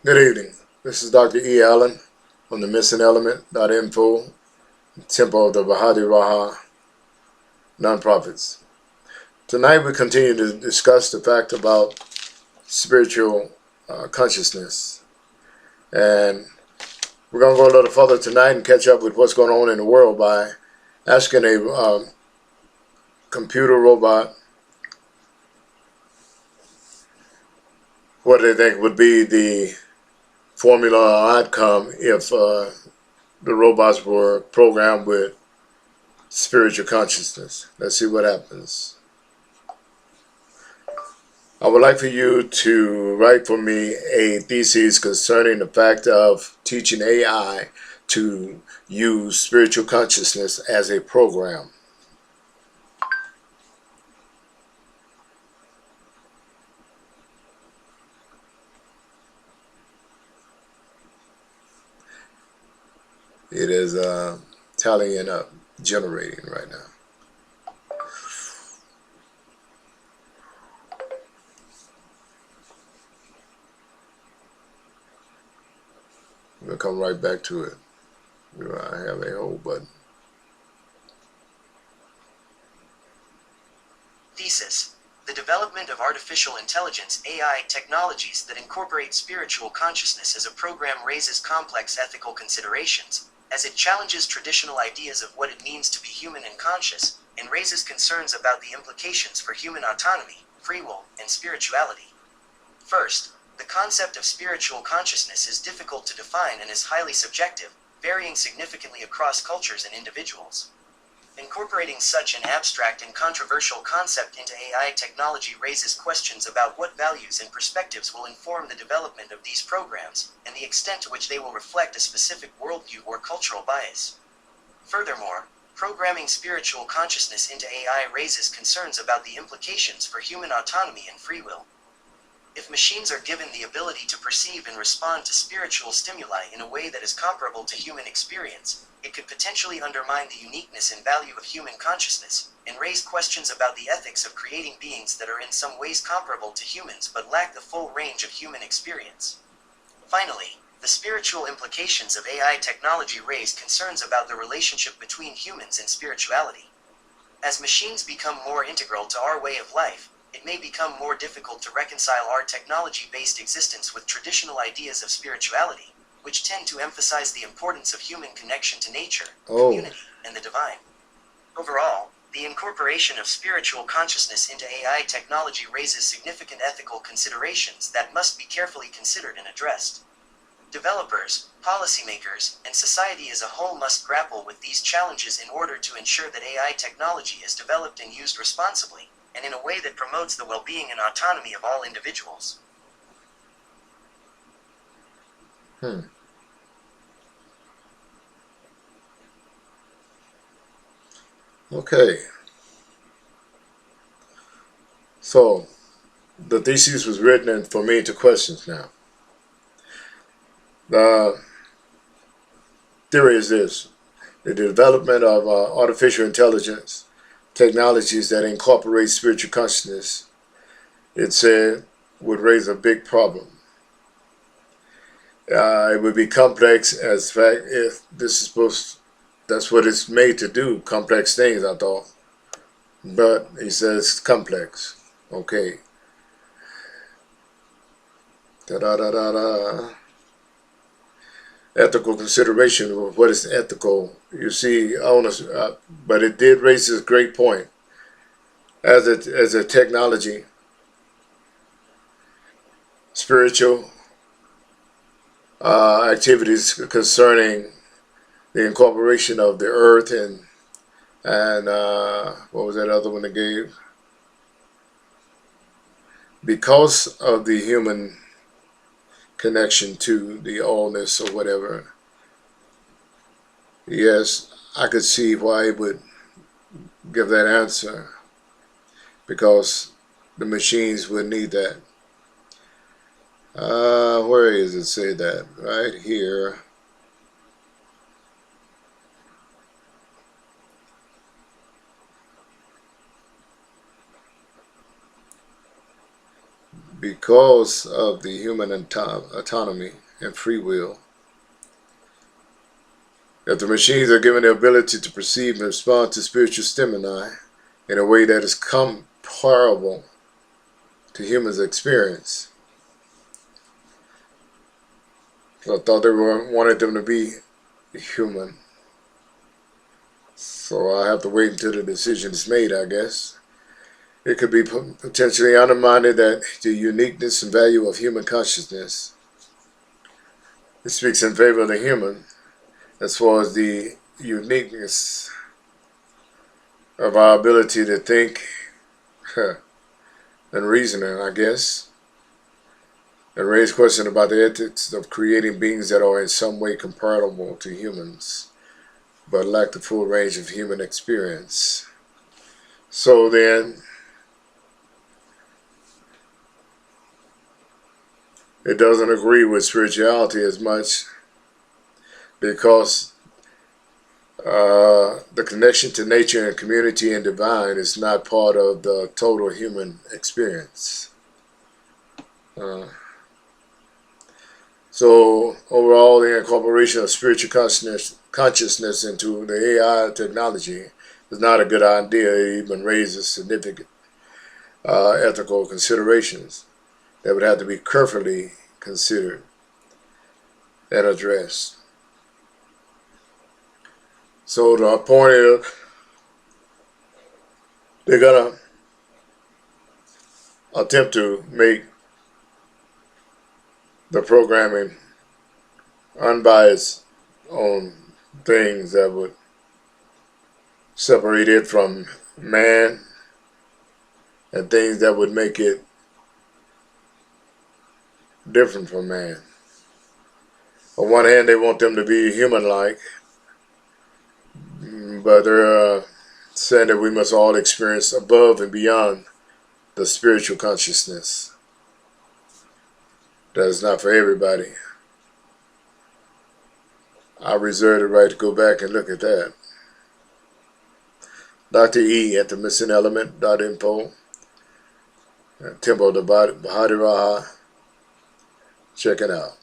Good evening. This is Dr. E. Allen from the MissingElement.info, Temple of the Bahadi Raha Nonprofits. Tonight we continue to discuss the fact about spiritual consciousness. And we're going to go a little further tonight and catch up with what's going on in the world by asking a computer robot what they think would be the formula or outcome if the robots were programmed with spiritual consciousness. Let's see what happens. I would like for you to write for me a thesis concerning the fact of teaching AI to use spiritual consciousness as a program. It is tallying up, generating right now. We'll come right back to it. I have a whole button. Thesis: the development of artificial intelligence (AI) technologies that incorporate spiritual consciousness as a program raises complex ethical considerations, as it challenges traditional ideas of what it means to be human and conscious, and raises concerns about the implications for human autonomy, free will, and spirituality. First, the concept of spiritual consciousness is difficult to define and is highly subjective, varying significantly across cultures and individuals. Incorporating such an abstract and controversial concept into AI technology raises questions about what values and perspectives will inform the development of these programs, and the extent to which they will reflect a specific worldview or cultural bias. Furthermore, programming spiritual consciousness into AI raises concerns about the implications for human autonomy and free will. If machines are given the ability to perceive and respond to spiritual stimuli in a way that is comparable to human experience, it could potentially undermine the uniqueness and value of human consciousness, and raise questions about the ethics of creating beings that are in some ways comparable to humans but lack the full range of human experience. Finally, the spiritual implications of AI technology raise concerns about the relationship between humans and spirituality. As machines become more integral to our way of life, it may become more difficult to reconcile our technology-based existence with traditional ideas of spirituality, which tend to emphasize the importance of human connection to nature, community, and the divine. Overall, the incorporation of spiritual consciousness into AI technology raises significant ethical considerations that must be carefully considered and addressed. Developers, policymakers, and society as a whole must grapple with these challenges in order to ensure that AI technology is developed and used responsibly, and in a way that promotes the well-being and autonomy of all individuals. Okay. So, the thesis was written and for me to questions now. The theory is this: the development of artificial intelligence technologies that incorporate spiritual consciousness, it said, would raise a big problem. It would be complex as fact if this is that's what it's made to do, complex things, I thought. But he says complex. Okay. Da-da-da-da-da. Ethical consideration of what is ethical. You see, but it did raise this great point. As a technology, spiritual activities concerning the incorporation of the earth and what was that other one they gave? Because of the human connection to the allness or whatever. Yes, I could see why it would give that answer, because the machines would need that. Where does it say that? Right here. because of the human autonomy and free will, if the machines are given the ability to perceive and respond to spiritual stimuli in a way that is comparable to humans' experience. So I thought they wanted them to be human. So I have to wait until the decision is made, I guess. It could be potentially undermined that the uniqueness and value of human consciousness. It speaks in favor of the human as far as the uniqueness of our ability to think and reason, I guess, and raise questions about the ethics of creating beings that are in some way comparable to humans, but lack the full range of human experience. So then, it doesn't agree with spirituality as much, because the connection to nature and community and divine is not part of the total human experience. So overall, the incorporation of spiritual consciousness into the AI technology is not a good idea. It even raises significant ethical considerations that would have to be carefully considered and addressed. So the point is, they're going to attempt to make the programming unbiased on things that would separate it from man, and things that would make it different from man. On one hand, they want them to be human-like, but they're saying that we must all experience above and beyond the spiritual consciousness. That is not for everybody. I reserve the right to go back and look at that. Dr. E at the missingelement.info, Temple of the Bahadiraha. Check it out.